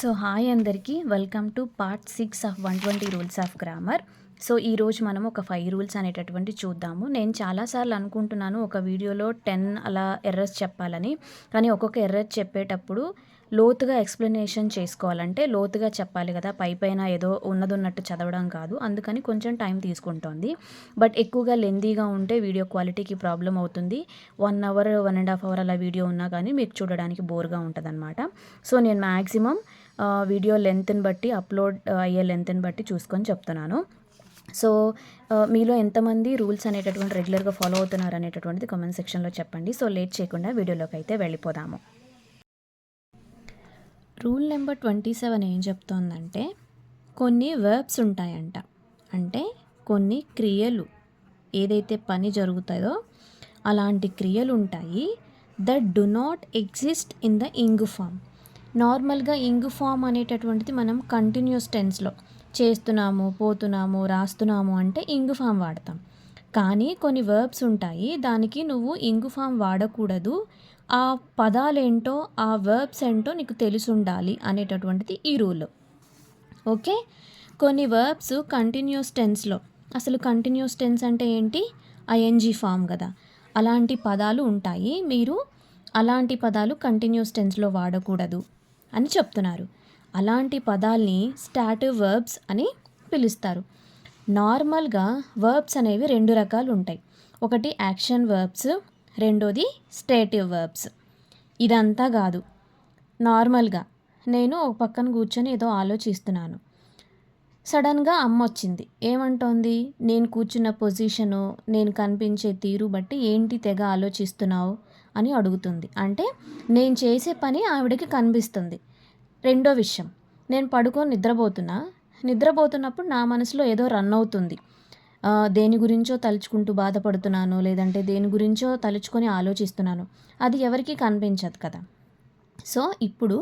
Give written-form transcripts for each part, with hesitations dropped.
So hi అందరికీ welcome to part 6 of 120 rules of grammar. So ఈరోజు మనం ఒక 5 రూల్స్ అనేటటువంటి చూద్దాము. నేను చాలాసార్లు అనుకుంటున్నాను ఒక వీడియోలో 10 అలా ఎర్రర్స్ చెప్పాలని, కానీ ఒక్కొక్క ఎర్రర్ చెప్పేటప్పుడు లోతుగా ఎక్స్ప్లెనేషన్ చేసుకోవాలంటే లోతుగా చెప్పాలి కదా, పైన ఏదో ఉన్నట్టు చదవడం కాదు. అందుకని కొంచెం టైం తీసుకుంటోంది. బట్ ఎక్కువగా లెందీగా ఉంటే వీడియో క్వాలిటీకి ప్రాబ్లం అవుతుంది. 1 అవర్ 1.5 అవర్ అలా వీడియో ఉన్నా కానీ మీకు చూడడానికి బోర్గా ఉంటుంది అనమాట. సో నేను మ్యాక్సిమం వీడియో లెంత్ని బట్టి అప్లోడ్ అయ్యే లెంత్ని బట్టి చూసుకొని చెప్తున్నాను. సో మీలో ఎంతమంది రూల్స్ అనేటటువంటి రెగ్యులర్గా ఫాలో అవుతున్నారు అనేటటువంటిది కామెంట్ సెక్షన్లో చెప్పండి. సో లేట్ చేయకుండా వీడియోలోకి అయితే వెళ్ళిపోదాము. రూల్ నెంబర్ 27 ఏం చెప్తోందంటే, కొన్ని వర్బ్స్ ఉంటాయంట. అంటే కొన్ని క్రియలు, ఏదైతే పని జరుగుతుందో అలాంటి క్రియలు ఉంటాయి. That do not exist in the ing form. నార్మల్గా ఇంగ్ ఫామ్ అనేటటువంటిది మనం కంటిన్యూస్ టెన్స్లో చేస్తున్నాము, పోతున్నాము, రాస్తున్నాము అంటే ఇంగ్ ఫామ్ వాడతాం. కానీ కొన్ని వర్బ్స్ ఉంటాయి, దానికి నువ్వు ఇంగ్ ఫామ్ వాడకూడదు, ఆ పదాలేంటో ఆ వర్బ్స్ ఏంటో నీకు తెలిసి ఉండాలి అనేటటువంటిది ఈ రూల్. ఓకే, కొన్ని వర్బ్స్ కంటిన్యూస్ టెన్స్లో, అసలు కంటిన్యూస్ టెన్స్ అంటే ఏంటి, ఐఎన్జీ ఫామ్ కదా, అలాంటి పదాలు ఉంటాయి. మీరు అలాంటి పదాలు కంటిన్యూస్ టెన్స్లో వాడకూడదు అని చెప్తున్నారు. అలాంటి పదాల్ని స్టాటివ్ వర్బ్స్ అని పిలుస్తారు. నార్మల్గా వర్బ్స్ అనేవి 2 రకాలు ఉంటాయి. ఒకటి యాక్షన్ వర్బ్స్, రెండోది స్టేటివ్ వర్బ్స్. ఇదంతా కాదు, నార్మల్గా నేను ఒక పక్కన కూర్చొని ఏదో ఆలోచిస్తున్నాను. సడన్గా అమ్మ వచ్చింది. ఏమంటోంది, నేను కూర్చున్న పొజిషను, నేను కనిపించే తీరు బట్టి ఏంటి తెగ ఆలోచిస్తున్నావు అని అడుగుతుంది. అంటే నేను చేసే పని ఆవిడకి కనిపిస్తుంది. రెండో విషయం, నేను పడుకొని నిద్రపోతున్నప్పుడు నా మనసులో ఏదో రన్ అవుతుంది. దేని గురించో తలుచుకుంటూ బాధపడుతున్నాను, లేదంటే దేని గురించో తలుచుకొని ఆలోచిస్తున్నాను. అది ఎవరికి కనిపించదు కదా. సో ఇప్పుడు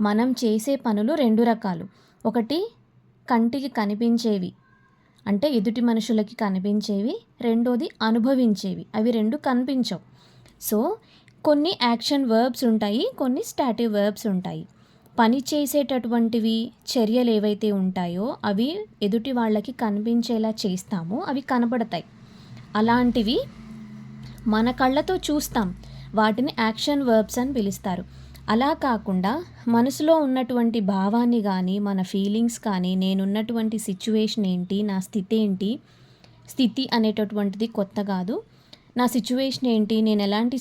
మనం చేసే పనులు 2 రకాలు. ఒకటి కంటికి కనిపించేవి, అంటే ఎదుటి మనుషులకి కనిపించేవి. రెండోది అనుభవించేవి, అవి 2 కనిపించవు. సో కొన్ని యాక్షన్ వర్బ్స్ ఉంటాయి, కొన్ని స్టాటివ్ వర్బ్స్ ఉంటాయి. పని చేసేటటువంటివి, చర్యలు ఏవైతే ఉంటాయో అవి ఎదుటి వాళ్ళకి కనిపించేలా చేస్తామో అవి కనపడతాయి. అలాంటివి మన కళ్ళతో చూస్తాం, వాటిని యాక్షన్ వర్బ్స్ అని పిలుస్తారు. అలా కాకుండా మనసులో ఉన్నటువంటి భావాన్ని కానీ, మన ఫీలింగ్స్ కానీ, నేనున్నటువంటి సిచ్యువేషన్ ఏంటి, నా స్థితి ఏంటి, స్థితి అనేటటువంటిది కొత్త కాదు, నా సిచ్యువేషన్ ఏంటి, నేను ఎలాంటి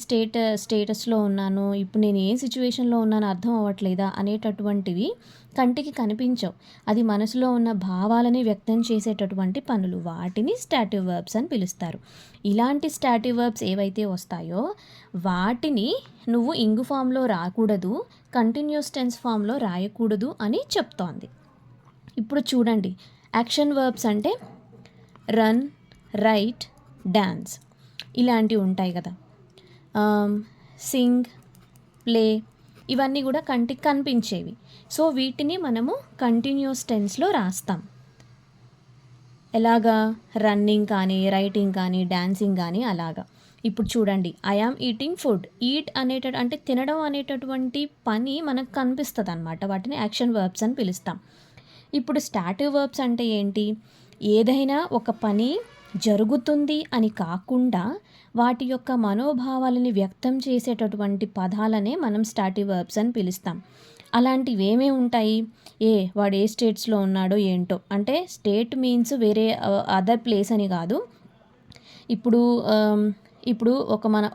స్టేటస్లో ఉన్నాను, ఇప్పుడు నేను ఏ సిచ్యువేషన్లో ఉన్నానో అర్థం అవ్వట్లేదా అనేటటువంటివి కంటికి కనిపించవు. అది మనసులో ఉన్న భావాలని వ్యక్తం చేసేటటువంటి పనులు, వాటిని స్టాటివ్ వర్బ్స్ అని పిలుస్తారు. ఇలాంటి స్టాటివ్ వర్బ్స్ ఏవైతే వస్తాయో వాటిని నువ్వు ఇంగు ఫామ్లో రాకూడదు, కంటిన్యూస్ టెన్స్ ఫామ్లో రాయకూడదు అని చెప్తోంది. ఇప్పుడు చూడండి, యాక్షన్ వర్బ్స్ అంటే రన్, రైట్, డాన్స్ ఇలాంటివి ఉంటాయి కదా. సింగ్, ప్లే, ఇవన్నీ కూడా కంటికి కనిపించేవి. సో వీటిని మనము కంటిన్యూస్ టెన్స్లో రాస్తాం. ఎలాగా, రన్నింగ్ కానీ, రైటింగ్ కానీ, డాన్సింగ్ కానీ అలాగా. ఇప్పుడు చూడండి, I am eating food. Eat అంటే తినడం అనేటటువంటి పని మనకు కనిపిస్తుంది అనమాట. వాటిని యాక్షన్ వర్బ్స్ అని పిలుస్తాం. ఇప్పుడు స్టాటివ్ వర్బ్స్ అంటే ఏంటి, ఏదైనా ఒక పని జరుగుతుంది అని కాకుండా వాటి యొక్క మనోభావాలని వ్యక్తం చేసేటటువంటి పదాలనే మనం స్టాటివ్ వర్బ్స్ అని పిలుస్తాం. అలాంటివి ఏమేమి ఉంటాయి, వాడు ఏ స్టేట్స్లో ఉన్నాడో ఏంటో, అంటే స్టేట్ మీన్స్ వేరే అదర్ ప్లేస్ అని కాదు. ఇప్పుడు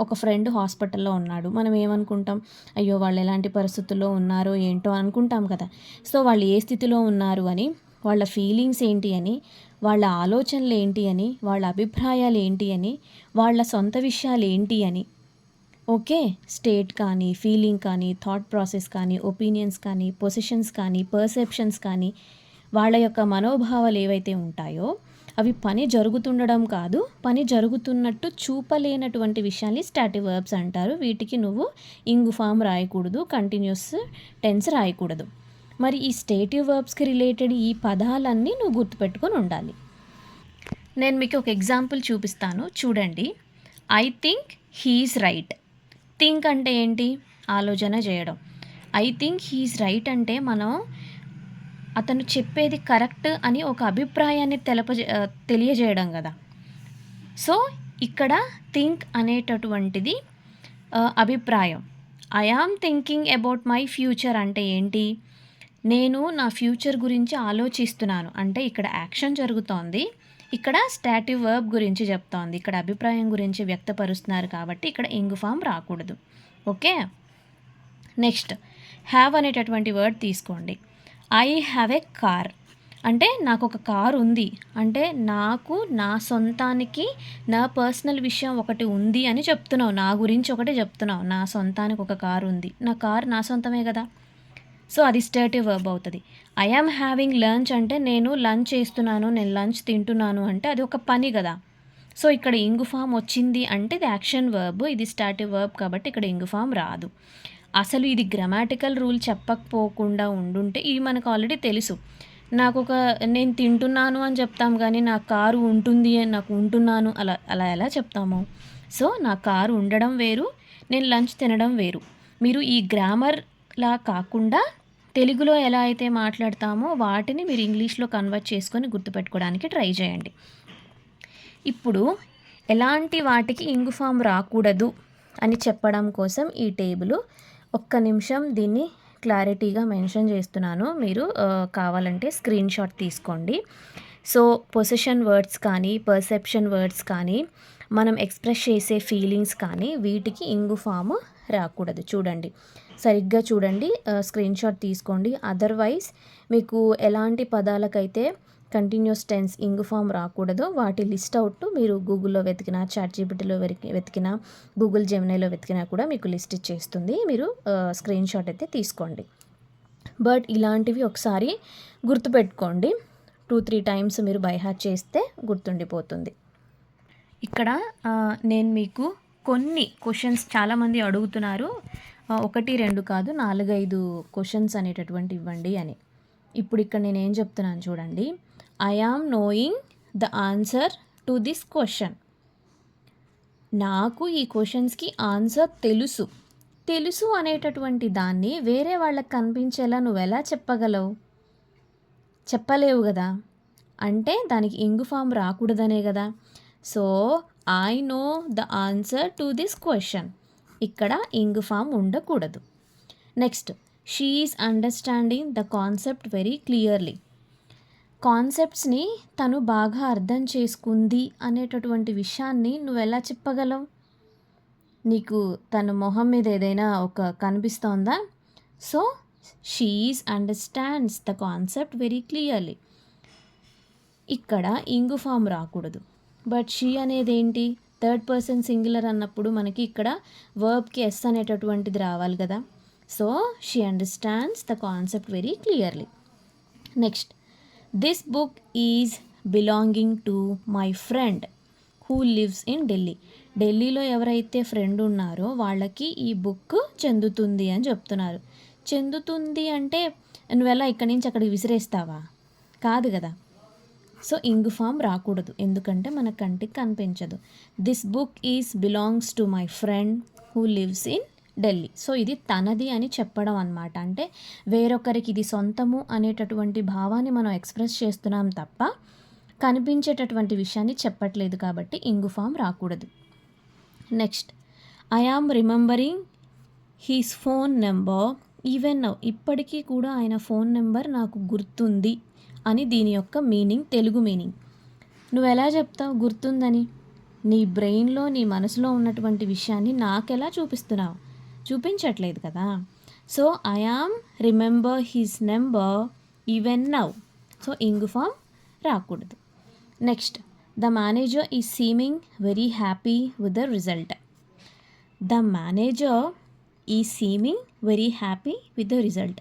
ఒక ఫ్రెండ్ హాస్పిటల్లో ఉన్నాడు, మనం ఏమనుకుంటాం, అయ్యో వాళ్ళు ఎలాంటి పరిస్థితుల్లో ఉన్నారో ఏంటో అనుకుంటాం కదా. సో వాళ్ళు ఏ స్థితిలో ఉన్నారు అని, వాళ్ళ ఫీలింగ్స్ ఏంటి అని, వాళ్ళ ఆలోచనలు ఏంటి అని, వాళ్ళ అభిప్రాయాలు ఏంటి అని, వాళ్ళ సొంత విషయాలు ఏంటి అని. ఓకే, స్టేట్ కానీ, ఫీలింగ్ కానీ, థాట్ ప్రాసెస్ కానీ, ఒపీనియన్స్ కానీ, పొజిషన్స్ కానీ, పర్సెప్షన్స్ కానీ, వాళ్ళ యొక్క మనోభావాలు ఏవైతే ఉంటాయో అవి పని జరుగుతుండడం కాదు, పని జరుగుతున్నట్టు చూపలేనటువంటి విషయాన్ని స్టాటివ్ వర్బ్స్ అంటారు. వీటికి నువ్వు ఇంగు ఫామ్ రాయకూడదు, కంటిన్యూస్ టెన్స్ రాయకూడదు. మరి ఈ స్టేటివ్ వర్బ్స్కి రిలేటెడ్ ఈ పదాలన్నీ నువ్వు గుర్తుపెట్టుకొని ఉండాలి. నేను మీకు ఒక ఎగ్జాంపుల్ చూపిస్తాను, చూడండి. I think he's right. Think అంటే ఏంటి, ఆలోచన చేయడం. ఐ థింక్ హీఈస్ రైట్ అంటే మనం అతను చెప్పేది కరెక్ట్ అని ఒక అభిప్రాయాన్ని తెలియజేయడం కదా. సో ఇక్కడ థింక్ అనేటటువంటిది అభిప్రాయం. I am thinking about my future అంటే ఏంటి? నేను నా ఫ్యూచర్ గురించి ఆలోచిస్తున్నాను అంటే ఇక్కడ యాక్షన్ జరుగుతోంది, ఇక్కడ స్టాటివ్ వర్బ్ గురించి చెప్తోంది, ఇక్కడ అభిప్రాయం గురించి వ్యక్తపరుస్తున్నారు కాబట్టి ఇక్కడ ఇంగ్ ఫామ్ రాకూడదు. ఓకే, నెక్స్ట్ హ్యావ్ అనేటటువంటి వర్డ్ తీసుకోండి. ఐ హ్యావ్ ఎ కార్ అంటే నాకు ఒక కారు ఉంది అంటే నాకు నా సొంతానికి నా పర్సనల్ విషయం ఒకటి ఉంది అని చెప్తున్నావు, నా గురించి ఒకటి చెప్తున్నావు. నా సొంతానికి ఒక కారు ఉంది, నా కారు నా సొంతమే కదా. సో అది స్టాటివ్ వర్బ్ అవుతుంది. ఐ యామ్ హ్యావింగ్ లంచ్ అంటే నేను లంచ్ చేస్తున్నాను, నేను లంచ్ తింటున్నాను అంటే అది ఒక పని కదా. సో ఇక్కడ ఇంగ్ ఫామ్ వచ్చింది అంటే ఇది యాక్షన్ వర్బ్, ఇది స్టాటివ్ వర్బ్ కాబట్టి ఇక్కడ ఇంగ్ ఫామ్ రాదు. అసలు ఇది గ్రామాటికల్ రూల్ చెప్పకపోకుండా ఉండుంటే ఇది మనకు ఆల్రెడీ తెలుసు. నేను తింటున్నాను అని చెప్తాం కానీ నా కారు ఉంటుంది అని నాకు ఉంటున్నాను అలా అలా ఎలా చెప్తాము? సో నా కారు ఉండడం వేరు, నేను లంచ్ తినడం వేరు. మీరు ఈ గ్రామర్లా కాకుండా తెలుగులో ఎలా అయితే మాట్లాడతామో వాటిని మీరు ఇంగ్లీష్లో కన్వర్ట్ చేసుకొని గుర్తుపెట్టుకోవడానికి ట్రై చేయండి. ఇప్పుడు ఎలాంటి వాటికి ఇంగ్ ఫామ్ రాకూడదు అని చెప్పడం కోసం ఈ టేబుల్ ఒక్క నిమిషం దీన్ని క్లారిటీగా మెన్షన్ చేస్తున్నాను. మీరు కావాలంటే స్క్రీన్ షాట్ తీసుకోండి. సో పొసెషన్ వర్డ్స్ కానీ పర్సెప్షన్ వర్డ్స్ కానీ మనం ఎక్స్ప్రెస్ చేసే ఫీలింగ్స్ కానీ వీటికి ఇంగ్ ఫామ్ రాకూడదు. చూడండి, సరిగ్గా చూడండి, స్క్రీన్ షాట్ తీసుకోండి. అదర్వైజ్ మీకు ఎలాంటి పదాలకైతే కంటిన్యూస్ టెన్స్ ఇంగ్ ఫామ్ రాకూడదో వాటి లిస్ట్ అవుట్ మీరు గూగుల్లో వెతికినా, చాట్‌జీపీటీలో వెతికినా, గూగుల్ జెమినైలో వెతికినా కూడా మీకు లిస్ట్ ఇచ్చేస్తుంది. మీరు స్క్రీన్ షాట్ అయితే తీసుకోండి. బట్ ఇలాంటివి ఒకసారి గుర్తుపెట్టుకోండి. 2-3 టైమ్స్ మీరు బై హార్ట్ చేస్తే గుర్తుండిపోతుంది. ఇక్కడ నేను మీకు కొన్ని క్వశ్చన్స్ చాలామంది అడుగుతున్నారు, 1-2 కాదు 4-5 క్వశ్చన్స్ అనేటటువంటి ఇవ్వండి అని. ఇప్పుడు ఇక్కడ నేనేం చెప్తున్నాను చూడండి. I am knowing the answer to this question. నాకు ఈ క్వశ్చన్స్కి ఆన్సర్ తెలుసు అనేటటువంటి దాన్ని వేరే వాళ్ళకి కనిపించేలా నువ్వెలా చెప్పగలవు? చెప్పలేవు కదా. అంటే దానికి ఇంగ్ ఫామ్ రాకూడదనే కదా. So I know the answer to this question, ఇక్కడ ఇంగ్ ఫామ్ ఉండకూడదు. Next, she is understanding the concept very clearly. కాన్సెప్ట్స్ని తను బాగా అర్థం చేసుకుంది అనేటటువంటి విషయాన్ని నువ్వెలా చెప్పగలవు? నీకు తన మొహం మీద ఏదైనా ఒక కనిపిస్తోందా? So she is understands the concept very clearly, ఇక్కడ ఇంగ్ ఫామ్ రాకూడదు. బట్ షీ అనేది ఏంటి? థర్డ్ పర్సన్ సింగులర్ అన్నప్పుడు మనకి ఇక్కడ వర్బ్కి ఎస్ అనేటటువంటిది రావాలి కదా. So she understands the concept very clearly. Next, this book is belonging to my friend who lives in Delhi. ఢిల్లీలో ఎవరైతే ఫ్రెండ్ ఉన్నారో వాళ్ళకి ఈ బుక్ చెందుతుంది అని చెప్తున్నారు. చెందుతుంది అంటే నువ్వెలా ఇక్కడి నుంచి అక్కడికి విసిరేస్తావా? కాదు కదా. సో ఇంగ్ ఫామ్ రాకూడదు, ఎందుకంటే మన కంటికి కనిపించదు. This book is belongs to my friend who lives in Delhi. So ఇది తనది అని చెప్పడం అన్నమాట. అంటే వేరొకరికి ఇది సొంతము అనేటటువంటి భావాన్ని మనం ఎక్స్ప్రెస్ చేస్తున్నాం తప్ప కనిపించేటటువంటి విషయాన్ని చెప్పట్లేదు కాబట్టి ఇంగ్ ఫామ్ రాకూడదు. Next, I am remembering he's phone number even now. ఇప్పటికీ కూడా ఆయన ఫోన్ నెంబర్ నాకు గుర్తుంది అని దీని యొక్క మీనింగ్, తెలుగు మీనింగ్. నువ్వు ఎలా చెప్తావు గుర్తుందని? నీ బ్రెయిన్లో నీ మనసులో ఉన్నటువంటి విషయాన్ని నాకెలా చూపిస్తున్నావు? చూపించట్లేదు కదా. So I am remember his number even now. So ing form రాకూడదు. Next, the manager is seeming very happy with the result. The manager is seeming very happy with the result.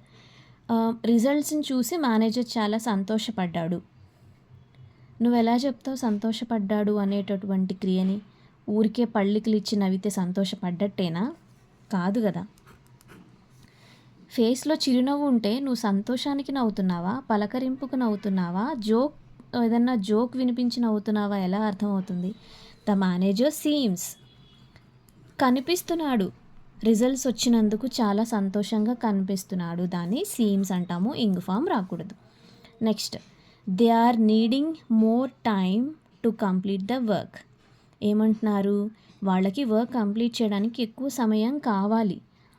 రిజల్ట్స్ని చూసి మేనేజర్ చాలా సంతోషపడ్డాడు. నువ్వు ఎలా చెప్తావు సంతోషపడ్డాడు అనేటటువంటి క్రియని? ఊరికే పళ్ళికలు ఇచ్చి నవ్వితే సంతోషపడ్డట్టేనా? కాదు కదా. ఫేస్లో చిరునవ్వు ఉంటే నువ్వు సంతోషానికి నవ్వుతున్నావా, పలకరింపుకు నవ్వుతున్నావా, ఏదన్నా జోక్ వినిపించి నవ్వుతున్నావా? ఎలా అర్థమవుతుంది? ద మేనేజర్ సీమ్స్, కనిపిస్తున్నాడు, రిజల్ట్స్ వచ్చినందుకు చాలా సంతోషంగా కనిపిస్తున్నాడు, దాన్ని సీమ్స్ అంటాము. ఇంగ్ ఫామ్ రాకూడదు. Next they are needing more time to complete the work. ఏమంటున్నారు, వాళ్ళకి వర్క్ కంప్లీట్ చేయడానికి ఎక్కువ సమయం కావాలి.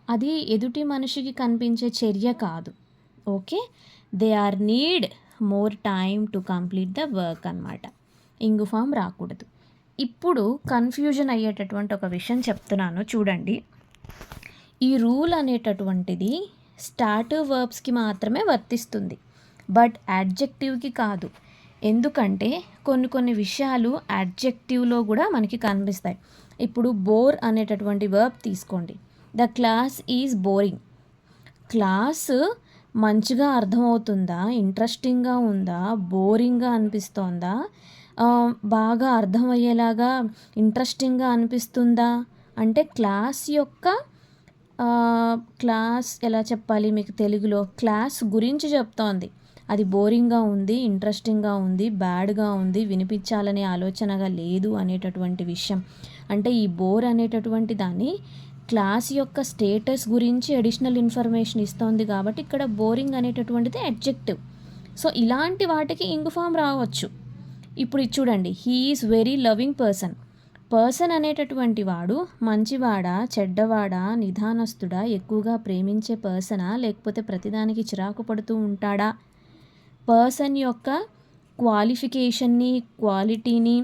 అది ఎదుటి మనిషికి కనిపించే చర్య కాదు. Okay, they are need more time to complete the work అన్నమాట. ఇంగు ఫామ్ రాకూడదు. ఇప్పుడు కన్ఫ్యూజన్ అయ్యేటటువంటి ఒక విషయం చెప్తున్నాను చూడండి. ఈ రూల్ అనేటటువంటిది స్టార్టివ్ వర్బ్స్కి మాత్రమే వర్తిస్తుంది, బట్ యాడ్జెక్టివ్కి కాదు. ఎందుకంటే కొన్ని విషయాలు యాడ్జెక్టివ్లో కూడా మనకి కనిపిస్తాయి. ఇప్పుడు బోర్ అనేటటువంటి వర్బ్ తీసుకోండి. The class is boring. Class మంచిగా అర్థమవుతుందా, ఇంట్రెస్టింగ్గా ఉందా, బోరింగ్గా అనిపిస్తోందా, బాగా అర్థమయ్యేలాగా ఇంట్రెస్టింగ్గా అనిపిస్తుందా అంటే క్లాస్ ఎలా చెప్పాలి మీకు తెలుగులో, క్లాస్ గురించి చెప్తోంది. అది బోరింగ్గా ఉంది, ఇంట్రెస్టింగ్గా ఉంది, బ్యాడ్గా ఉంది, వినిపించాలనే ఆలోచనగా లేదు అనేటటువంటి విషయం. అంటే ఈ బోర్ అనేటటువంటి దాన్ని క్లాస్ యొక్క స్టేటస్ గురించి అడిషనల్ ఇన్ఫర్మేషన్ ఇస్తోంది కాబట్టి ఇక్కడ బోరింగ్ అనేటటువంటిది అడ్జెక్టివ్. సో ఇలాంటి వాటికి ఇంగ్ ఫామ్ రావచ్చు. ఇప్పుడు ఇది చూడండి, he is very loving person. Person అనేటటువంటి వాడు మంచివాడా, చెడ్డవాడా, నిదానస్తుడా, ఎక్కువగా ప్రేమించే పర్సనా, లేకపోతే ప్రతిదానికి చిరాకు పడుతూ ఉంటాడా? పర్సన్ యొక్క క్వాలిఫికేషన్ని, క్వాలిటీని,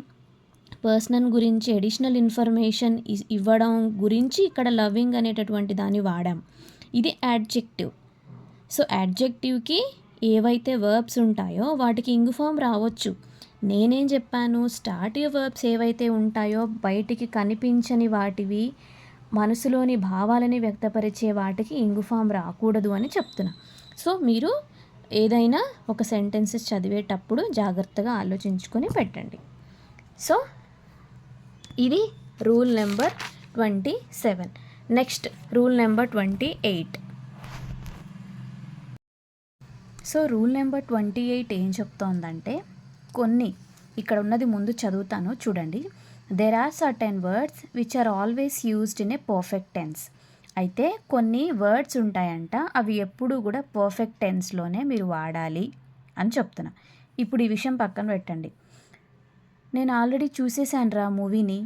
పర్సన్ గురించి అడిషనల్ ఇన్ఫర్మేషన్ ఇవ్వడం గురించి ఇక్కడ లవింగ్ అనేటటువంటి దాన్ని వాడాం. ఇది యాడ్జెక్టివ్. సో యాడ్జెక్టివ్కి ఏవైతే వర్బ్స్ ఉంటాయో వాటికి ఇంగ్ ఫామ్ రావచ్చు. నేనేం చెప్పాను, స్టార్టివ్ వర్బ్స్ ఏవైతే ఉంటాయో బయటికి కనిపించని వాటివి, మనసులోని భావాలని వ్యక్తపరిచే వాటికి ఇంగ్ ఫామ్ రాకూడదు అని చెప్తున్నా. సో మీరు ఏదైనా ఒక సెంటెన్సెస్ చదివేటప్పుడు జాగ్రత్తగా ఆలోచించుకొని పెట్టండి. సో ఇది rule number 27. Next rule number 28. So rule number 28 ఏం చెప్తోందంటే, ఇక్కడ ఉన్నది ముందు చదువుతాను చూడండి. There are certain words which are always used in a perfect tense. అయితే కొన్ని వర్డ్స్ ఉంటాయంట, అవి ఎప్పుడు కూడా పర్ఫెక్ట్ టెన్స్లోనే మీరు వాడాలి అని చెప్తున్నా. ఇప్పుడు ఈ విషయం పక్కన పెట్టండి. నేను ఆల్రెడీ చూసేసాను మూవీని.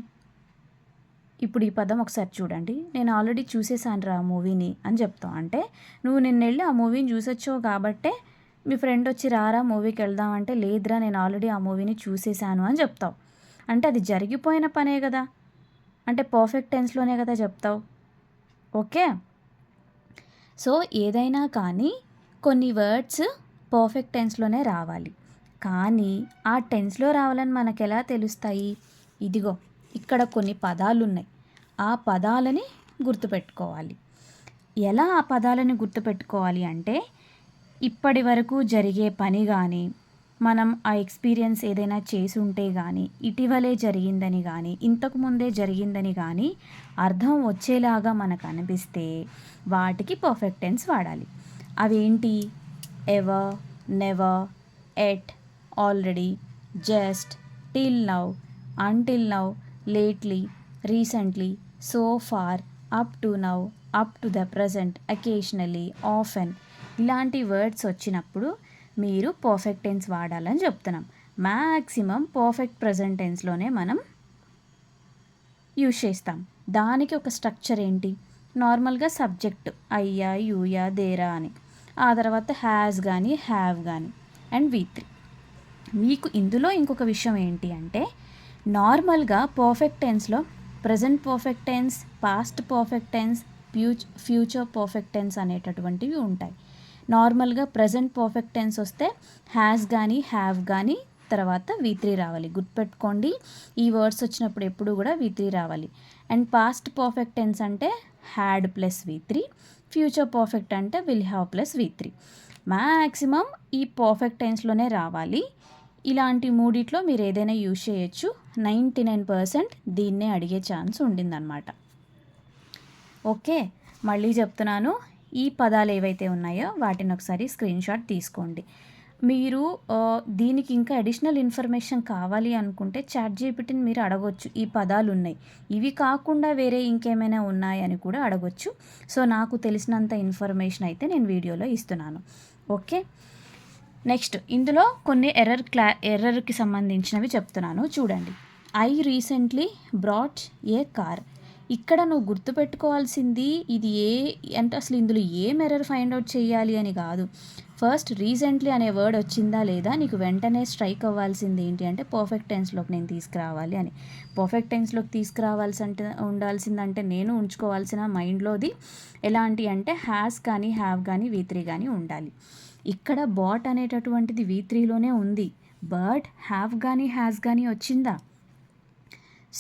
ఇప్పుడు ఈ పదం ఒకసారి చూడండి. నేను ఆల్రెడీ చూసేసాను మూవీని అని చెప్తాం. అంటే నువ్వు నిన్న వెళ్ళి ఆ మూవీని చూసొచ్చావు కాబట్టే మీ ఫ్రెండ్ వచ్చి రారా మూవీకి వెళ్దామంటే, లేదురా నేను ఆల్రెడీ ఆ మూవీని చూసేసాను అని చెప్తావు. అంటే అది జరిగిపోయిన పనే కదా, అంటే పర్ఫెక్ట్ టెన్స్లోనే కదా చెప్తావు. ఓకే, సో ఏదైనా కానీ కొన్ని వర్డ్స్ పర్ఫెక్ట్ టెన్స్లోనే రావాలి. కానీ ఆ టెన్స్లో రావాలని మనకు ఎలా తెలుస్తాయి? ఇదిగో ఇక్కడ కొన్ని పదాలు ఉన్నాయి, ఆ పదాలని గుర్తుపెట్టుకోవాలి. ఎలా ఆ పదాలని గుర్తుపెట్టుకోవాలి అంటే, ఇప్పటి వరకు జరిగే పని కానీ, మనం ఆ ఎక్స్పీరియన్స్ ఏదైనా చేసి ఉంటే కానీ, ఇటీవలే జరిగిందని కానీ, ఇంతకుముందే జరిగిందని కానీ అర్థం వచ్చేలాగా మనకు అనిపిస్తే వాటికి పర్ఫెక్ట్ టెన్స్ వాడాలి. అవేంటి? Ever, never, yet, already, just, till now, until now, lately, recently, so far, up to now, up to the present, occasionally, often. ఇలాంటి వర్డ్స్ వచ్చినప్పుడు మీరు పర్ఫెక్ట్ టెన్స్ వాడాలని చెప్తున్నాం. మ్యాక్సిమం పర్ఫెక్ట్ ప్రజెంట్ టెన్స్లోనే మనం యూజ్ చేస్తాం. దానికి ఒక స్ట్రక్చర్ ఏంటి? నార్మల్గా సబ్జెక్ట్ అయ్యా, యూయా, దేరా అని, ఆ తర్వాత హ్యాస్ కానీ, హ్యావ్ కానీ అండ్ V3. మీకు ఇందులో ఇంకొక విషయం ఏంటి అంటే, నార్మల్గా పర్ఫెక్ట్ టెన్స్లో present perfect tense, past perfect tense, future perfect tense అనేటటువంటివి ఉంటాయి. నార్మల్గా ప్రజెంట్ పర్ఫెక్ట్ టెన్స్ వస్తే హ్యాస్ కానీ, హ్యావ్ కానీ తర్వాత V3 రావాలి. గుర్తుపెట్టుకోండి, ఈ వర్డ్స్ వచ్చినప్పుడు ఎప్పుడు కూడా V3 రావాలి. అండ్ పాస్ట్ పర్ఫెక్ట్ టెన్స్ అంటే had plus V3, future perfect అంటే will have plus V3. Maximum ఈ పర్ఫెక్ట్ టెన్స్లోనే రావాలి. ఇలాంటి మూడిట్లో మీరు ఏదైనా యూజ్ చేయొచ్చు. 99% దీన్నే అడిగే ఛాన్స్ ఉండిందనమాట. ఓకే, మళ్ళీ చెప్తున్నాను, ఈ పదాలు ఏవైతే ఉన్నాయో వాటిని ఒకసారి స్క్రీన్ షాట్ తీసుకోండి. మీరు దీనికి ఇంకా అడిషనల్ ఇన్ఫర్మేషన్ కావాలి అనుకుంటే ChatGPTని మీరు అడగొచ్చు. ఈ పదాలు ఉన్నాయి, ఇవి కాకుండా వేరే ఇంకేమైనా ఉన్నాయని కూడా అడగొచ్చు. సో నాకు తెలిసినంత ఇన్ఫర్మేషన్ అయితే నేను వీడియోలో ఇస్తున్నాను. ఓకే, నెక్స్ట్ ఇందులో కొన్ని ఎర్రర్కి సంబంధించినవి చెప్తున్నాను చూడండి. I recently brought A car. ఇక్కడ నువ్వు గుర్తుపెట్టుకోవాల్సింది ఇది అంటే అసలు ఇందులో ఏం ఎర్రర్ ఫైండ్ అవుట్ చేయాలి అని కాదు. ఫస్ట్ రీసెంట్లీ అనే వర్డ్ వచ్చిందా లేదా నీకు వెంటనే స్ట్రైక్ అవ్వాల్సింది ఏంటి అంటే పర్ఫెక్ట్ టెన్స్లోకి నేను తీసుకురావాలి అని. పర్ఫెక్ట్ టెన్స్లోకి ఉండాల్సిందంటే నేను ఉంచుకోవాల్సిన మైండ్లోది ఎలాంటి అంటే హ్యాస్ కానీ హ్యావ్ కానీ V3 కానీ ఉండాలి. ఇక్కడ బాట్ అనేటటువంటిది V3లోనే ఉంది, బట్ హ్యావ్ కానీ హ్యాస్ కానీ వచ్చిందా?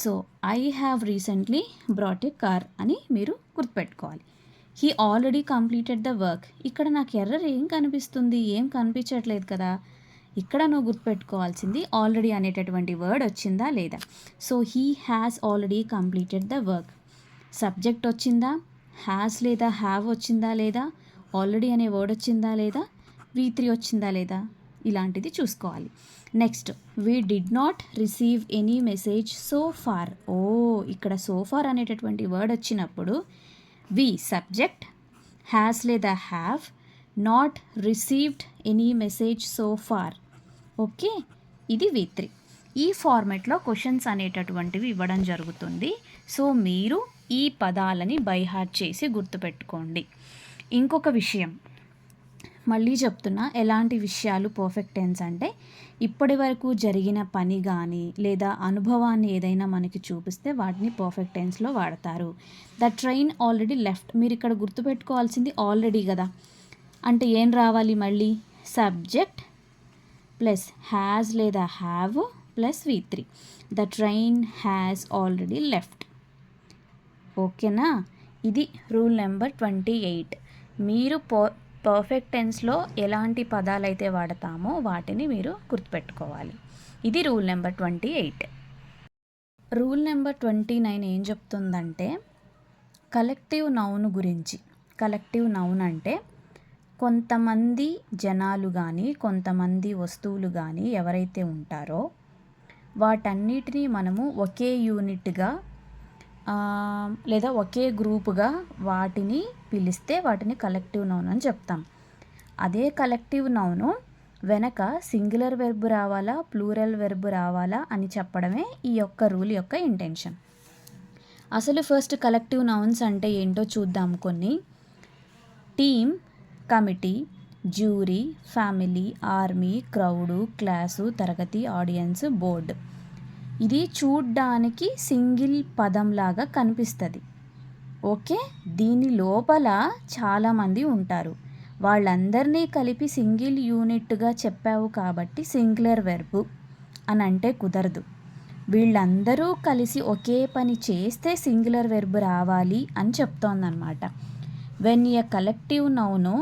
So I have recently brought A car అని మీరు గుర్తుపెట్టుకోవాలి. He already completed the work. ఇక్కడ నాకు ఎర్రర్ ఏం కనిపిస్తుంది? ఏం కనిపించట్లేదు కదా. ఇక్కడ నువ్వు గుర్తుపెట్టుకోవాల్సింది ఆల్రెడీ అనేటటువంటి వర్డ్ వచ్చిందా లేదా. So he has already completed the work. Subject వచ్చిందా? హ్యాస్ లేదా హ్యావ్ వచ్చిందా లేదా? ఆల్రెడీ అనే వర్డ్ వచ్చిందా లేదా? V3 వచ్చిందా లేదా? ఇలాంటిది చూసుకోవాలి. Next we did not receive any message so far. ఇక్కడ సో ఫార్ అనేటటువంటి వర్డ్ వచ్చినప్పుడు వి సబ్జెక్ట్, హ్యాస్ లేదా have, not received any message so far. Okay, ఇది V3. ఈ ఫార్మెట్లో క్వశ్చన్స్ అనేటటువంటివి ఇవ్వడం జరుగుతుంది. సో మీరు ఈ పదాలని బైహార్ట్ చేసి గుర్తుపెట్టుకోండి. ఇంకొక విషయం మళ్ళీ చెప్తున్నా, ఎలాంటి విషయాలు పర్ఫెక్ట్ టెన్స్ అంటే ఇప్పటి వరకు జరిగిన పని కానీ లేదా అనుభవాన్ని ఏదైనా మనకి చూపిస్తే వాటిని పర్ఫెక్ట్ టెన్స్లో వాడతారు. The train already left. మీరు ఇక్కడ గుర్తుపెట్టుకోవాల్సింది ఆల్రెడీ కదా, అంటే ఏం రావాలి మళ్ళీ? సబ్జెక్ట్ ప్లస్ హ్యాస్ లేదా have plus V3. The train has already left. ఓకేనా? ఇది రూల్ నెంబర్ 28. మీరు పర్ఫెక్ట్ టెన్స్లో ఎలాంటి పదాలు అయితే వాడతామో వాటిని మీరు గుర్తుపెట్టుకోవాలి. ఇది రూల్ నెంబర్ 28. రూల్ నెంబర్ 29 ఏం చెప్తుందంటే కలెక్టివ్ నౌన్ గురించి. కలెక్టివ్ నౌన్ అంటే కొంతమంది జనాలు కానీ కొంతమంది వస్తువులు కానీ ఎవరైతే ఉంటారో వాటన్నిటినీ మనము ఒకే యూనిట్గా లేదా ఒకే గ్రూపుగా వాటిని పిలిస్తే వాటిని కలెక్టివ్ నౌన్ అని చెప్తాం. అదే కలెక్టివ్ నౌను వెనక సింగులర్ వెర్బ్ రావాలా ప్లూరల్ వెర్బ్ రావాలా అని చెప్పడమే ఈ యొక్క రూల్ యొక్క ఇంటెన్షన్. అసలు ఫస్ట్ కలెక్టివ్ నౌన్స్ అంటే ఏంటో చూద్దాం కొన్ని. Team, committee, jury, family, army, crowd, class, తరగతి, ఆడియన్స్, బోర్డు. ఇది చూడ్డానికి సింగిల్ పదంలాగా కనిపిస్తుంది. ఓకే, దీని లోపల చాలామంది ఉంటారు. వాళ్ళందరినీ కలిపి సింగిల్ యూనిట్గా చెప్పావు కాబట్టి సింగులర్ వెర్బ్ అని అంటే కుదరదు. వీళ్ళందరూ కలిసి ఒకే పని చేస్తే సింగులర్ వెర్బ్ రావాలి అని చెప్తోందనమాట. When a collective noun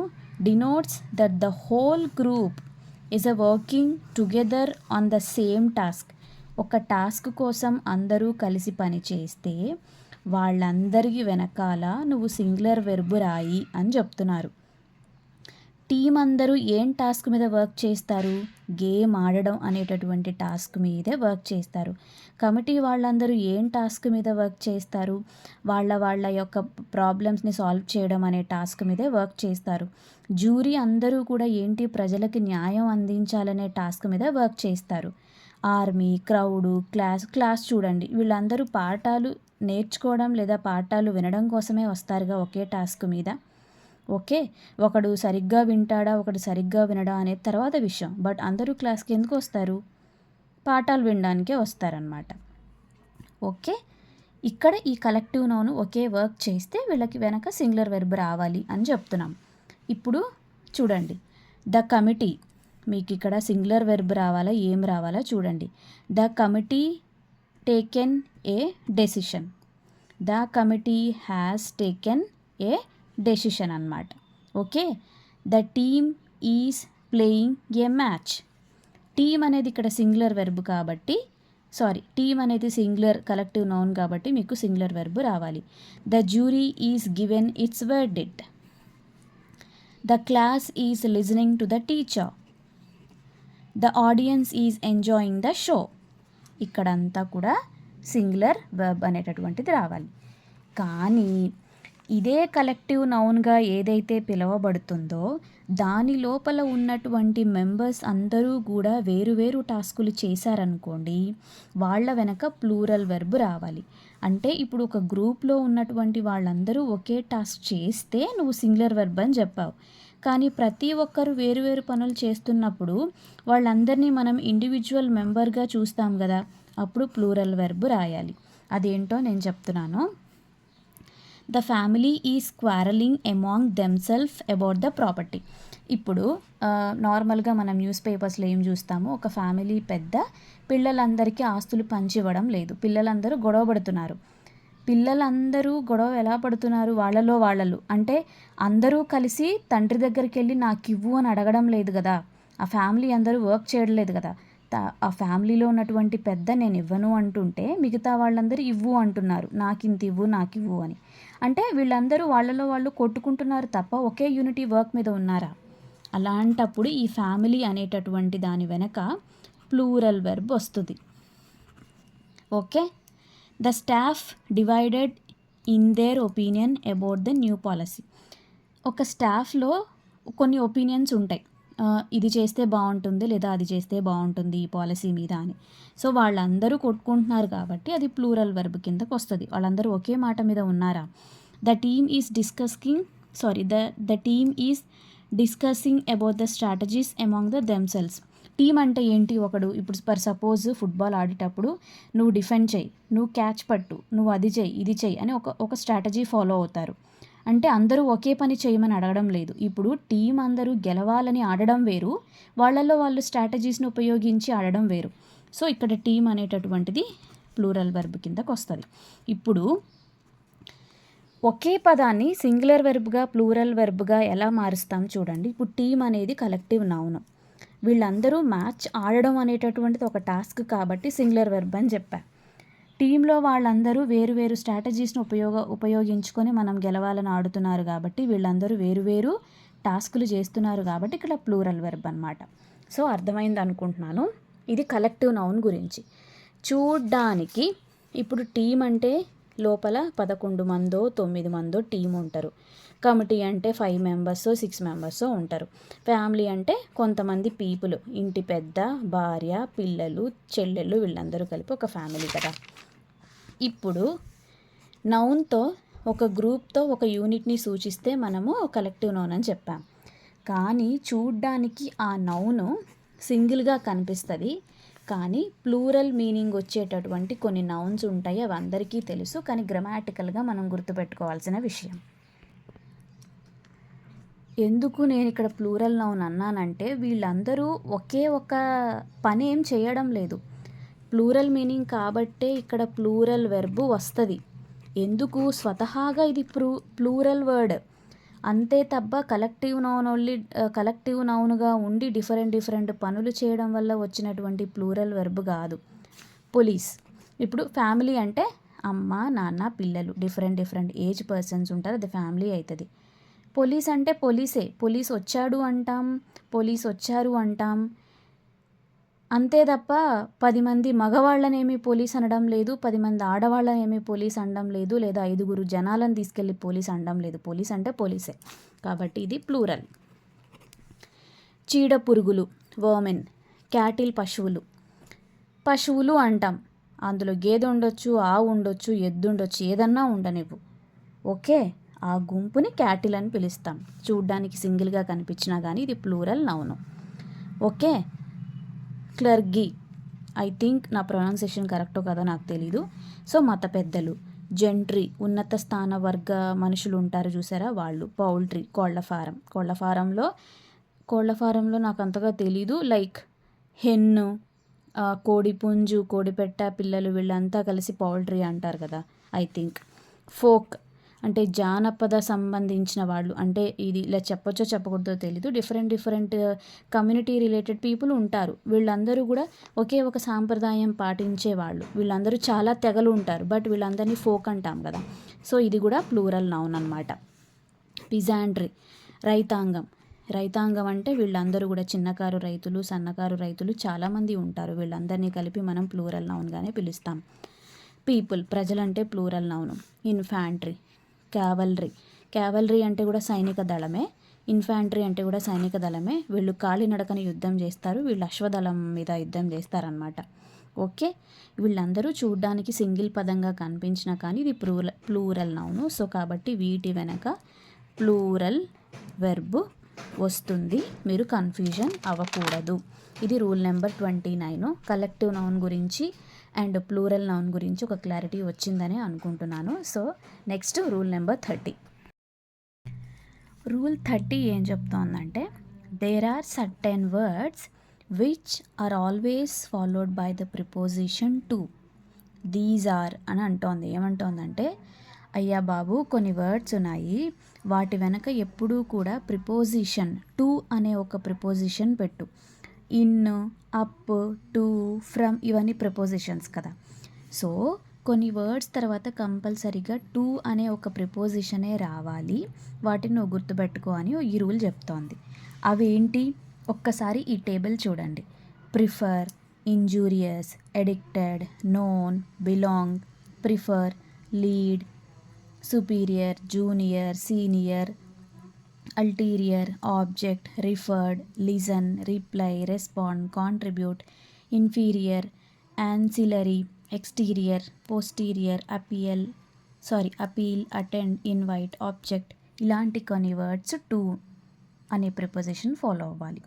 denotes that the whole group is a working together on the same task. ఒక టాస్క్ కోసం అందరూ కలిసి పని చేస్తే వాళ్ళందరికీ వెనకాల నువ్వు సింగులర్ వెర్బ్ రాయి అని చెప్తున్నారు. టీం అందరూ ఏం టాస్క్ మీద వర్క్ చేస్తారు? గేమ్ ఆడడం అనేటటువంటి టాస్క్ మీదే వర్క్ చేస్తారు. కమిటీ వాళ్ళందరూ ఏం టాస్క్ మీద వర్క్ చేస్తారు? వాళ్ళ యొక్క ప్రాబ్లమ్స్ని సాల్వ్ చేయడం అనే టాస్క్ మీదే వర్క్ చేస్తారు. జ్యూరీ అందరూ కూడా ఏంటి? ప్రజలకి న్యాయం అందించాలనే టాస్క్ మీద వర్క్ చేస్తారు. ఆర్మీ, క్రౌడు, క్లాస్ చూడండి, వీళ్ళందరూ పాఠాలు నేర్చుకోవడం లేదా పాఠాలు వినడం కోసమే వస్తారుగా ఒకే టాస్క్ మీద. ఓకే, ఒకడు సరిగ్గా వింటాడా ఒకడు సరిగ్గా వినడా అనేది తర్వాత విషయం, బట్ అందరూ క్లాస్కి ఎందుకు వస్తారు? పాఠాలు వినడానికే వస్తారనమాట. ఓకే, ఇక్కడ ఈ కలెక్టివ్ నౌన్ ఒకే వర్క్ చేస్తే వీళ్ళకి వెనక సింగులర్ వెర్బ్ రావాలి అని చెప్తున్నాం. ఇప్పుడు చూడండి, ద కమిటీ, మీకు ఇక్కడ సింగులర్ వెర్బ్ రావాలా ఏం రావాలా చూడండి. The committee taken a decision. The committee has taken a decision అన్నమాట. Okay, the team is playing a match. Team అనేది ఇక్కడ సింగులర్ వెర్బ్ కాబట్టి టీమ్ అనేది సింగులర్ కలెక్టివ్ నౌన్ కాబట్టి మీకు సింగులర్ వెర్బ్ రావాలి. The jury is given its verdict. The class is listening to the teacher. The audience is enjoying the show. ఇక్కడంతా కూడా singular verb అనేటటువంటిది రావాలి. కానీ ఇదే కలెక్టివ్ నౌన్గా ఏదైతే పిలువబడుతుందో దాని లోపల ఉన్నటువంటి మెంబర్స్ అందరూ కూడా వేరు వేరు టాస్కులు చేశారనుకోండి, వాళ్ళ వెనక ప్లూరల్ వెర్బ్ రావాలి. అంటే ఇప్పుడు ఒక గ్రూప్లో ఉన్నటువంటి వాళ్ళందరూ ఒకే టాస్క్ చేస్తే నువ్వు సింగులర్ వెర్బ్ అని చెప్పావు. కానీ ప్రతి ఒక్కరు వేరు వేరు పనులు చేస్తున్నప్పుడు వాళ్ళందరినీ మనం ఇండివిజువల్ మెంబర్గా చూస్తాం కదా, అప్పుడు ప్లూరల్ వెర్బ్ రాయాలి. అదేంటో నేను చెప్తున్నాను. The family is quarrelling among themself about the property. ఇప్పుడు నార్మల్గా మనం న్యూస్ పేపర్స్లో ఏం చూస్తాము, ఒక ఫ్యామిలీ పెద్ద పిల్లలందరికీ ఆస్తులు పంచివ్వడం లేదు, పిల్లలందరూ గొడవ పడుతున్నారు. పిల్లలందరూ గొడవ ఎలా పడుతున్నారు, వాళ్ళలో అంటే అందరూ కలిసి తండ్రి దగ్గరికి వెళ్ళి నాకు ఇవ్వు అని అడగడం లేదు కదా, ఆ ఫ్యామిలీ అందరూ వర్క్ చేయడం లేదు కదా, ఆ ఫ్యామిలీలో ఉన్నటువంటి పెద్ద నేను ఇవ్వను అంటుంటే మిగతా వాళ్ళందరూ ఇవ్వు అంటున్నారు, నాకు ఇంత ఇవ్వు నాకు ఇవ్వు అని. అంటే వీళ్ళందరూ వాళ్ళలో వాళ్ళు కొట్టుకుంటున్నారు తప్ప ఒకే యూనిటీ వర్క్ మీద ఉన్నారా? అలాంటప్పుడు ఈ ఫ్యామిలీ అనేటటువంటి దాని వెనక ప్లూరల్ వెర్బ్ వస్తుంది. Okay. The staff divided in their opinion about the new policy. ఒక స్టాఫ్లో కొన్ని ఒపీనియన్స్ ఉంటాయి, ఇది చేస్తే బాగుంటుంది లేదా అది చేస్తే బాగుంటుంది ఈ పాలసీ మీద అని. సో వాళ్ళందరూ కొట్టుకుంటున్నారు కాబట్టి అది ప్లూరల్ వెర్బ్ కిందకు వస్తుంది. వాళ్ళందరూ ఒకే మాట మీద ఉన్నారా? The team is discussing about the strategies among the themselves. Team అంటే ఏంటి? ఒకడు ఇప్పుడు ఫర్ సపోజ్ ఫుట్బాల్ ఆడేటప్పుడు నువ్వు డిఫెండ్ చేయి, నువ్వు క్యాచ్ పట్టు, నువ్వు అది చేయి ఇది చేయి అని ఒక స్ట్రాటజీ ఫాలో అవుతారు. అంటే అందరూ ఒకే పని చేయమని అడగడం లేదు. ఇప్పుడు టీం అందరూ గెలవాలని ఆడడం వేరు, వాళ్ళల్లో వాళ్ళు స్ట్రాటజీస్ని ఉపయోగించి ఆడడం వేరు. సో ఇక్కడ టీం అనేటటువంటిది ప్లూరల్ వెర్బ్ కిందకు వస్తుంది. ఇప్పుడు ఒకే పదాన్ని సింగులర్ వెర్బ్గా ప్లూరల్ వెర్బ్గా ఎలా మారుస్తాం చూడండి. ఇప్పుడు టీం అనేది కలెక్టివ్ నౌన్, వీళ్ళందరూ మ్యాచ్ ఆడడం అనేటటువంటిది ఒక టాస్క్ కాబట్టి సింగులర్ వెర్బ్ అని చెప్పా. టీంలో వాళ్ళందరూ వేరు వేరు స్ట్రాటజీస్ని ఉపయోగించుకొని మనం గెలవాలని ఆడుతున్నారు కాబట్టి వీళ్ళందరూ వేరు వేరు టాస్కులు చేస్తున్నారు కాబట్టి ఇక్కడ ప్లూరల్ వెర్బ్ అనమాట. సో అర్థమైంది అనుకుంటున్నాను. ఇది కలెక్టివ్ నౌన్ గురించి. చూడ్డానికి ఇప్పుడు టీం అంటే లోపల 11 మందో 9 మందో టీం ఉంటారు. కమిటీ అంటే 5 మెంబర్సో 6 మెంబర్సో ఉంటారు. ఫ్యామిలీ అంటే కొంతమంది పీపుల్, ఇంటి పెద్ద, భార్య, పిల్లలు, చెల్లెళ్ళు, వీళ్ళందరూ కలిపి ఒక ఫ్యామిలీ కదా. ఇప్పుడు నౌన్తో ఒక గ్రూప్తో ఒక యూనిట్ని సూచిస్తే మనము కలెక్టివ్ నౌన్ అని చెప్పాం. కానీ చూడ్డానికి ఆ నౌను సింగిల్గా కనిపిస్తుంది, కానీ ప్లూరల్ మీనింగ్ వచ్చేటటువంటి కొన్ని నౌన్స్ ఉంటాయి. అవి అందరికీ తెలుసు, కానీ గ్రామాటికల్గా మనం గుర్తుపెట్టుకోవాల్సిన విషయం. ఎందుకు నేను ఇక్కడ ప్లూరల్ నౌన్ అన్నానంటే వీళ్ళందరూ ఒకే ఒక పని ఏం చేయడం లేదు, ప్లూరల్ మీనింగ్ కాబట్టే ఇక్కడ ప్లూరల్ వెర్బ్ వస్తుంది. ఎందుకు? స్వతహాగా ఇది ప్లూరల్ వర్డ్ అంతే తప్ప కలెక్టివ్ నౌన్గా ఉండి డిఫరెంట్ పనులు చేయడం వల్ల వచ్చినటువంటి ప్లూరల్ వెర్బ్ కాదు. పోలీస్, ఇప్పుడు ఫ్యామిలీ అంటే అమ్మ నాన్న పిల్లలు, డిఫరెంట్ ఏజ్ పర్సన్స్ ఉంటారు, అది ఫ్యామిలీ అవుతుంది. పోలీస్ అంటే పోలీసే, పోలీస్ వచ్చాడు అంటాం, పోలీస్ వచ్చారు అంటాం, అంతే తప్ప 10 మంది మగవాళ్ళనేమి పోలీస్ అనడం లేదు, 10 మంది ఆడవాళ్ళనేమి పోలీస్ అనడం లేదు, లేదా 5 జనాలను తీసుకెళ్ళి పోలీస్ అనడం లేదు. పోలీస్ అంటే పోలీసే కాబట్టి ఇది ప్లూరల్. చీడ పురుగులు, వర్మెన్, క్యాటిల్ పశువులు అంటాం, అందులో గేదె ఉండొచ్చు, ఆవు ఉండొచ్చు, ఎద్దు ఉండొచ్చు, ఏదన్నా ఉండనివ్వు. ఓకే, ఆ గుంపుని క్యాటిల్ అని పిలుస్తాం. చూడ్డానికి సింగిల్గా కనిపించినా కానీ ఇది plural noun. Okay. Clergy, I think నా ప్రొనౌన్సియేషన్ కరెక్టో కాదో నాకు తెలీదు. సో మత పెద్దలు, జెంట్రీ, ఉన్నత స్థాన వర్గ మనుషులు ఉంటారు చూసారా వాళ్ళు. పౌల్ట్రీ, కోళ్ళ ఫారంలో నాకు అంతగా తెలీదు, లైక్ హెన్ను, కోడి పుంజు, కోడిపెట్ట పిల్లలు, వీళ్ళంతా కలిసి పౌల్ట్రీ అంటారు కదా ఐ థింక్. ఫోక్ అంటే జానపద సంబంధించిన వాళ్ళు, అంటే ఇది ఇలా చెప్పొచ్చో చెప్పకూడదో తెలీదు, డిఫరెంట్ కమ్యూనిటీ రిలేటెడ్ పీపుల్ ఉంటారు. వీళ్ళందరూ కూడా ఒకే ఒక సాంప్రదాయం పాటించే వాళ్ళు, వీళ్ళందరూ చాలా తెగలు ఉంటారు, బట్ వీళ్ళందరినీ ఫోక్ అంటాం కదా. సో ఇది కూడా ప్లూరల్ నౌన్ అనమాట. పిజాండ్రీ, రైతాంగం అంటే వీళ్ళందరూ కూడా చిన్నకారు రైతులు, సన్నకారు రైతులు చాలామంది ఉంటారు, వీళ్ళందరినీ కలిపి మనం ప్లూరల్ నౌన్గానే పిలుస్తాం. పీపుల్, ప్రజలంటే ప్లూరల్ నౌను. ఇన్ఫాంట్రీ, క్యావలరీ అంటే కూడా సైనిక దళమే, ఇన్ఫాంట్రీ అంటే కూడా సైనిక దళమే. వీళ్ళు కాలినడకన యుద్ధం చేస్తారు, వీళ్ళు అశ్వదళం మీద యుద్ధం చేస్తారనమాట. ఓకే, వీళ్ళందరూ చూడ్డానికి సింగిల్ పదంగా కనిపించినా కానీ ఇది ప్లూరల్ నౌను. సో కాబట్టి వీటి వెనక ప్లూరల్ వెర్బ్ వస్తుంది, మీరు కన్ఫ్యూజన్ అవ్వకూడదు. ఇది రూల్ నెంబర్ 29. కలెక్టివ్ నౌన్ గురించి అండ్ ప్లూరల్ నౌన్ గురించి ఒక క్లారిటీ వచ్చిందని అనుకుంటున్నాను. So next rule number 30. Rule 30 ఏం చెప్తోందంటే, there are certain words which are always followed by the preposition to. These are అని అంటోంది. ఏమంటోందంటే, అయ్యా బాబు కొన్ని వర్డ్స్ ఉన్నాయి, వాటి వెనక ఎప్పుడూ కూడా ప్రిపోజిషన్ టు అనే ఒక ప్రిపోజిషన్ పెట్టు. ఇన్, అప్, టు, ఫ్రమ్ ఇవన్నీ ప్రిపోజిషన్స్ కదా. సో కొన్ని వర్డ్స్ తర్వాత కంపల్సరీగా టు అనే ఒక ప్రిపోజిషనే రావాలి, వాటిని నువ్వు గుర్తుపెట్టుకో అని ఈ రూల్ చెప్తోంది. అవేంటి ఒక్కసారి ఈ టేబుల్ చూడండి. Prefer, injurious, addicted, known, belong, prefer, lead, superior, junior, senior, ulterior, object, referred, listen, reply, respond, contribute, inferior, ancillary, exterior, posterior, appeal, attend, invite, object, ఇలాంటి కొన్ని వర్డ్స్ టు అనే ప్రిపోజిషన్ ఫాలో అవ్వాలి.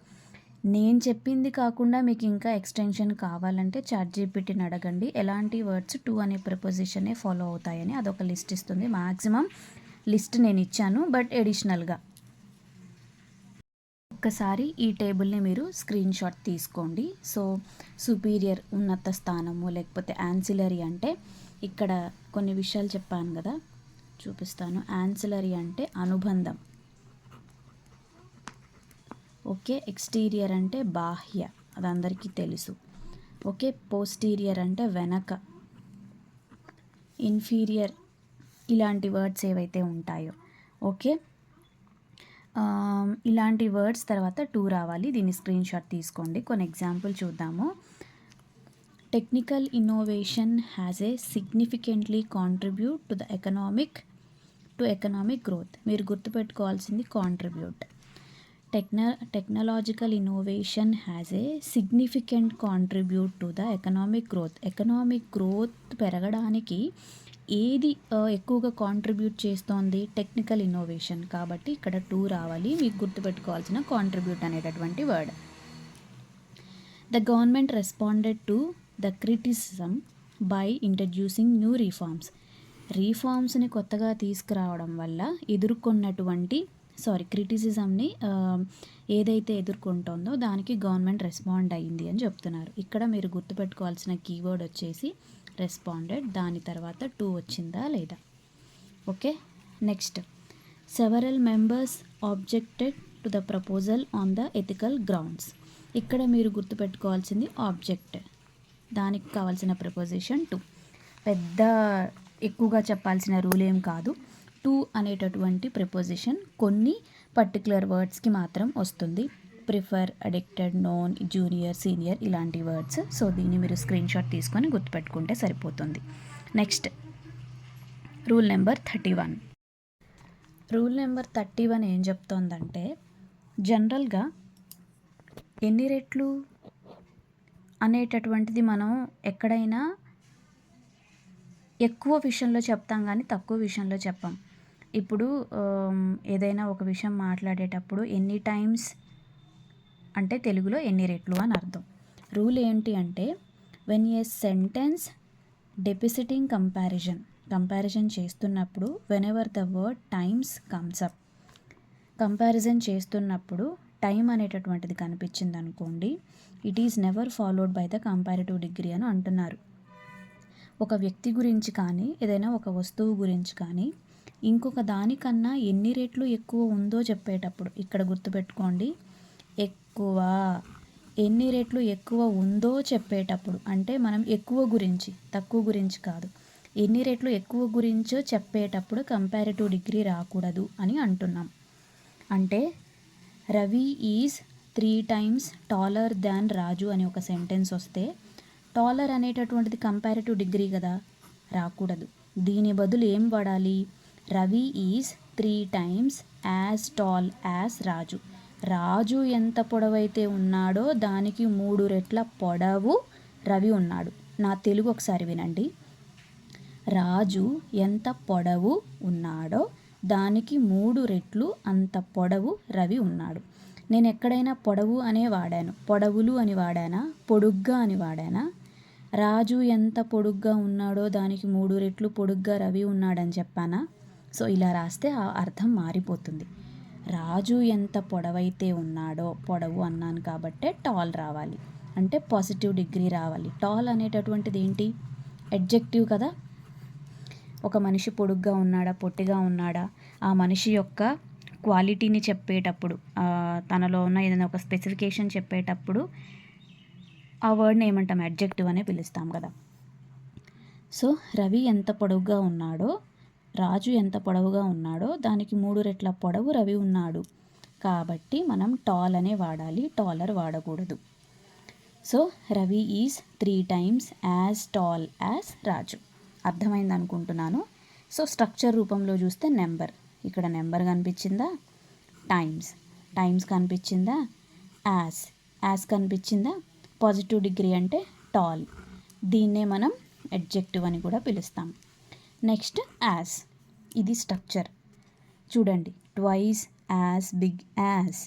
నేను చెప్పింది కాకుండా మీకు ఇంకా ఎక్స్టెన్షన్ కావాలంటే చాట్‌జీపీటీని అడగండి, ఎలాంటి వర్డ్స్ టు అనే ప్రిపోజిషనే ఫాలో అవుతాయని. అదొక లిస్ట్ ఇస్తుంది. మ్యాక్సిమం లిస్ట్ నేను ఇచ్చాను, బట్ ఎడిషనల్గా ఒక్కసారి ఈ టేబుల్ని మీరు స్క్రీన్ షాట్ తీసుకోండి. సో సుపీరియర్ ఉన్నత స్థానము, లేకపోతే యాన్సిలరీ అంటే ఇక్కడ కొన్ని విషయాలు చెప్పాను కదా, చూపిస్తాను. యాన్సిలరీ అంటే అనుబంధం. ఓకే, ఎక్స్టీరియర్ అంటే బాహ్య, అది అందరికీ తెలుసు. ఓకే, పోస్టీరియర్ అంటే వెనక, ఇన్ఫీరియర్, ఇలాంటి వర్డ్స్ ఏవైతే ఉంటాయో. ఓకే, ఇలాంటి వర్డ్స్ తర్వాత టు రావాలి. దీన్ని స్క్రీన్ షాట్ తీసుకోండి. కొన్ని ఎగ్జాంపుల్ చూద్దాము. Technical innovation has a significantly contribute to the economic growth. మీరు గుర్తుపెట్టుకోవాల్సింది contribute. Technological innovation has a significant contribute to the economic growth. Economic growth పెరగడానికి ఏది ఎక్కువగా కాంట్రిబ్యూట్ చేస్తోంది? Technical innovation. కాబట్టి ఇక్కడ టు రావాలి. మీకు గుర్తుపెట్టుకోవాల్సిన కాంట్రిబ్యూట్ అనేటటువంటి word. The government responded to the criticism by introducing new రీఫార్మ్స్ని కొత్తగా తీసుకురావడం వల్ల ఎదుర్కొన్నటువంటి క్రిటిసిజంని ఏదైతే ఎదుర్కొంటుందో దానికి గవర్నమెంట్ రెస్పాండ్ అయ్యింది అని చెప్తున్నారు. ఇక్కడ మీరు గుర్తుపెట్టుకోవాల్సిన కీవర్డ్ వచ్చేసి రెస్పాండెడ్. దాని తర్వాత టు వచ్చిందా లేదా. Okay, next several members objected to the proposal on the ethical grounds. ఇక్కడ మీరు గుర్తుపెట్టుకోవాల్సింది ఆబ్జెక్ట్, దానికి కావాల్సిన ప్రపోజిషన్ టు. పెద్ద ఎక్కువగా చెప్పాల్సిన రూల్ ఏం కాదు. టు అనేటటువంటి ప్రిపోజిషన్ కొన్ని పర్టికులర్ వర్డ్స్కి మాత్రం వస్తుంది. Prefer, addicted, known, junior, senior ఇలాంటి వర్డ్స్. సో దీన్ని మీరు స్క్రీన్ షాట్ తీసుకొని గుర్తుపెట్టుకుంటే సరిపోతుంది. Next rule number 31. Rule number 31 ఏం చెప్తోందంటే, జనరల్గా ఎన్ని రెట్లు అనేటటువంటిది మనం ఎక్కడైనా ఎక్కువ విషయంలో చెప్తాం కానీ తక్కువ విషయంలో చెప్పాం. ఇప్పుడు ఏదైనా ఒక విషయం మాట్లాడేటప్పుడు ఎన్ని టైమ్స్ అంటే తెలుగులో ఎన్ని రెట్లు అని అర్థం. రూల్ ఏంటి అంటే, వెన్ ఏ సెంటెన్స్ డెపిసిటింగ్ కంపారిజన్ చేస్తున్నప్పుడు when ever the word times comes up, comparison చేస్తున్నప్పుడు టైం అనేటటువంటిది కనిపించింది అనుకోండి, it is never followed by the comparative degree అని అంటున్నారు. ఒక వ్యక్తి గురించి కానీ ఏదైనా ఒక వస్తువు గురించి కానీ ఇంకొక దానికన్నా ఎన్ని రెట్లు ఎక్కువ ఉందో చెప్పేటప్పుడు ఇక్కడ గుర్తుపెట్టుకోండి, ఎక్కువ, ఎన్ని రెట్లు ఎక్కువ ఉందో చెప్పేటప్పుడు అంటే మనం ఎక్కువ గురించి తక్కువ గురించి కాదు, ఎన్ని రెట్లు ఎక్కువ గురించో చెప్పేటప్పుడు కంపారిటివ్ డిగ్రీ రాకూడదు అని అంటున్నాం. అంటే Ravi is 3 times taller than Raju అని ఒక సెంటెన్స్ వస్తే టాలర్ అనేటటువంటిది కంపారిటివ్ డిగ్రీ కదా, రాకూడదు. దీని బదులు ఏం వాడాలి? Ravi is 3 times as tall as Raju. Raju ఎంత పొడవైతే ఉన్నాడో దానికి 3 రెట్ల పొడవు రవి ఉన్నాడు. నా తెలుగు ఒకసారి వినండి. రాజు ఎంత పొడవు ఉన్నాడో దానికి 3 రెట్లు అంత పొడవు రవి ఉన్నాడు. నేను ఎక్కడైనా పొడవు అనే వాడాను, పొడవులు అని వాడానా, పొడుగ్గా అని వాడానా? రాజు ఎంత పొడుగ్గా ఉన్నాడో దానికి 3 రెట్లు పొడుగ్గా రవి ఉన్నాడని చెప్పానా? సో ఇలా రాస్తే ఆ అర్థం మారిపోతుంది. రాజు ఎంత పొడవైతే ఉన్నాడో, పొడవు అన్నాను కాబట్టే టాల్ రావాలి, అంటే పాజిటివ్ డిగ్రీ రావాలి. టాల్ అనేటటువంటిది ఏంటి? అడ్జెక్టివ్ కదా. ఒక మనిషి పొడుగ్గా ఉన్నాడా, పొట్టిగా ఉన్నాడా, ఆ మనిషి యొక్క క్వాలిటీని చెప్పేటప్పుడు, తనలో ఉన్న ఏదైనా ఒక స్పెసిఫికేషన్ చెప్పేటప్పుడు ఆ వర్డ్ని ఏమంటాం? అడ్జెక్టివ్ అనే పిలుస్తాం కదా. సో రవి ఎంత పొడవుగా ఉన్నాడో, రాజు ఎంత పొడవుగా ఉన్నాడో దానికి 3 రెట్ల పొడవు రవి ఉన్నాడు. కాబట్టి మనం టాల్ అనే వాడాలి, టాలర్ వాడకూడదు. So Ravi is 3 times as tall as Raju. అర్థమైంది అనుకుంటున్నాను. సో స్ట్రక్చర్ రూపంలో చూస్తే నెంబర్, ఇక్కడ నెంబర్ కనిపించిందా? టైమ్స్ కనిపించిందా? యాజ్ కనిపించిందా? పాజిటివ్ డిగ్రీ అంటే టాల్, దీన్నే మనం అడ్జెక్టివ్ అని కూడా పిలుస్తాం. నెక్స్ట్ యాజ్, ఇది స్ట్రక్చర్ చూడండి. Twice as big as,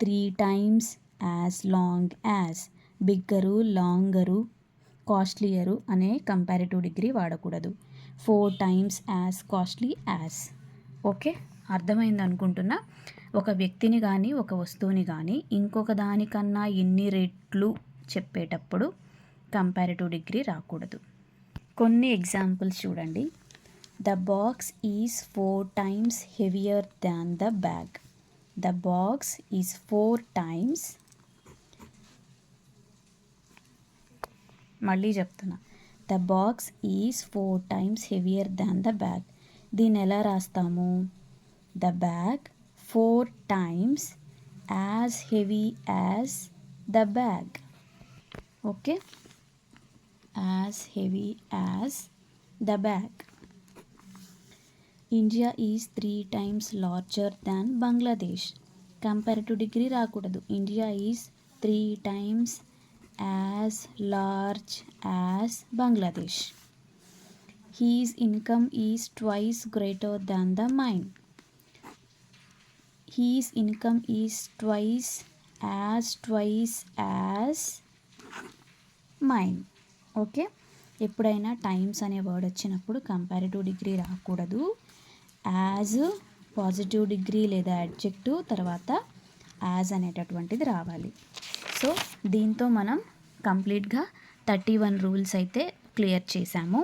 3 times as long as, bigger, longer, costlier అనే కంపారిటివ్ డిగ్రీ వాడకూడదు. 4 times as costly as. Okay, అర్థమైంది అనుకుంటున్నా. ఒక వ్యక్తిని కానీ ఒక వస్తువుని కానీ ఇంకొక దానికన్నా ఎన్ని రెట్లు చెప్పేటప్పుడు కంపారిటివ్ డిగ్రీ రాకూడదు. కొన్ని ఎగ్జాంపుల్స్ చూడండి. The box is 4 times heavier than the bag. The box is 4 times, మళ్ళీ చెప్తున్నా, the box is 4 times heavier than the bag. దీన్ని ఎలా రాస్తాము? The bag 4 times as heavy as the bag. Okay, as heavy as the bag. India is 3 times larger than Bangladesh. Comparative degree రాకూడదు. India is 3 times as large as Bangladesh. His income is twice greater than the mine. His income is twice as mine. Okay, ఎప్పుడైనా times అనే word వచ్చినప్పుడు comparative degree రాకూడదు. As positive degree లేదా adjective తర్వాత as అనేటటువంటిది రావాలి. So దీంతో మనం కంప్లీట్గా 31 రూల్స్ అయితే క్లియర్ చేశాము.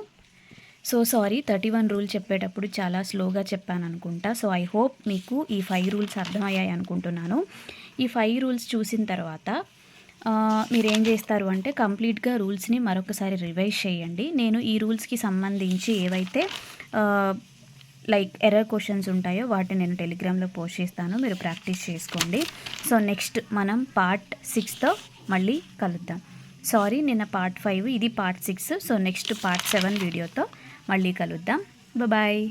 సో సారీ, 31 రూల్ చెప్పేటప్పుడు చాలా స్లోగా చెప్పాను అనుకుంటా. సో ఐ హోప్ మీకు ఈ 5 రూల్స్ అర్థమయ్యాయి అనుకుంటున్నాను. ఈ 5 రూల్స్ చూసిన తర్వాత మీరు ఏం చేస్తారు అంటే కంప్లీట్గా రూల్స్ని మరొకసారి రివైజ్ చేయండి. నేను ఈ రూల్స్కి సంబంధించి ఏవైతే లైక్ ఎర్రర్ క్వశ్చన్స్ ఉంటాయో వాటిని నేను టెలిగ్రామ్లో పోస్ట్ చేస్తాను, మీరు ప్రాక్టీస్ చేసుకోండి. సో నెక్స్ట్ మనం పార్ట్ 6తో మళ్ళీ కలుద్దాం. సారీ, నిన్న పార్ట్ 5, ఇది పార్ట్ 6. సో నెక్స్ట్ పార్ట్ 7 వీడియోతో మళ్ళీ కలుద్దాం. బాయ్.